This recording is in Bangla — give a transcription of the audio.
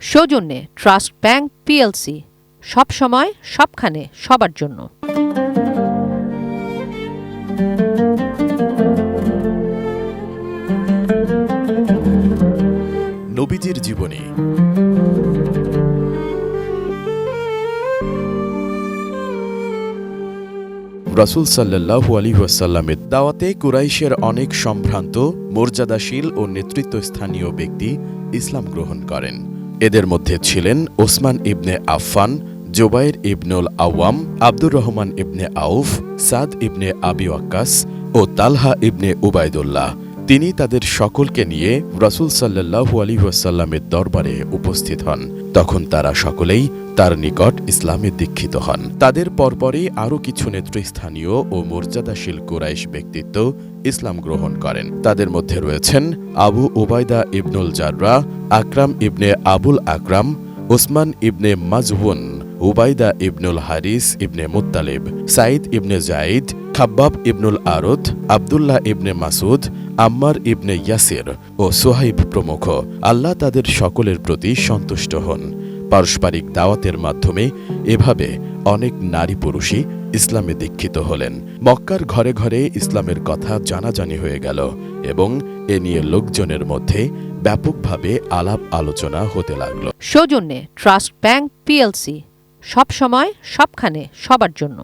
সৌজন্যে ট্রাস্ট ব্যাংক পিএলসি, সব সময় সবখানে সবার জন্য। নবীজির জীবনী। রাসূল সাল্লাল্লাহু আলাইহি ওয়াসাল্লামের দাওয়াতে কুরাইশের অনেক সম্ভ্রান্ত, মর্যাদাশীল ও নেতৃত্বস্থানীয় ব্যক্তি ইসলাম গ্রহণ করেন। এদের মধ্যে ছিলেন ওসমান ইবনে আফফান, জুবাইর ইবনুল আওয়াম, আব্দুর রহমান ইবনে আউফ, সাদ ইবনে আবি ওয়াক্কাস ও তালহা ইবনে উবাইদুল্লাহ। তিনি তাদের সকলকে নিয়ে রাসূল সাল্লাল্লাহু আলাইহি ওয়াসাল্লামের দরবারে উপস্থিত হন। তখন তারা সকলেই তার নিকট ইসলামে দীক্ষিত হন। তাদের পরপরই আরও কিছু নেতৃস্থানীয় ও মর্যাদাশীল কুরাইশ ব্যক্তিত্ব ইসলাম গ্রহণ করেন। তাদের মধ্যে রয়েছেন আবু উবাইদা ইবনুল জাররাহ, আকরাম ইবনে আবুল আকরাম, ওসমান ইবনে মাজউন, উবাইদা ইবনুল হারিস ইবনে মুত্তালিব, সাইদ ইবনে জাইদ, খাব্বাব ইবনুল আরদ, আবদুল্লাহ ইবনে মাসুদ, আম্মার ইবনে ইয়াসির ও সোহাইব প্রমুখ। আল্লাহ তাদের সকলের প্রতি সন্তুষ্ট হন। পারস্পরিক দাওয়াতের মাধ্যমে এভাবে অনেক নারী পুরুষই ইসলামে দীক্ষিত হলেন। মক্কার ঘরে ঘরে ইসলামের কথা জানাজানি হয়ে গেল এবং এ নিয়ে লোকজনের মধ্যে ব্যাপকভাবে আলাপ আলোচনা হতে লাগল। সৌজন্যে ট্রাস্ট ব্যাংক পিএলসি, সব সময় সবখানে সবার জন্য।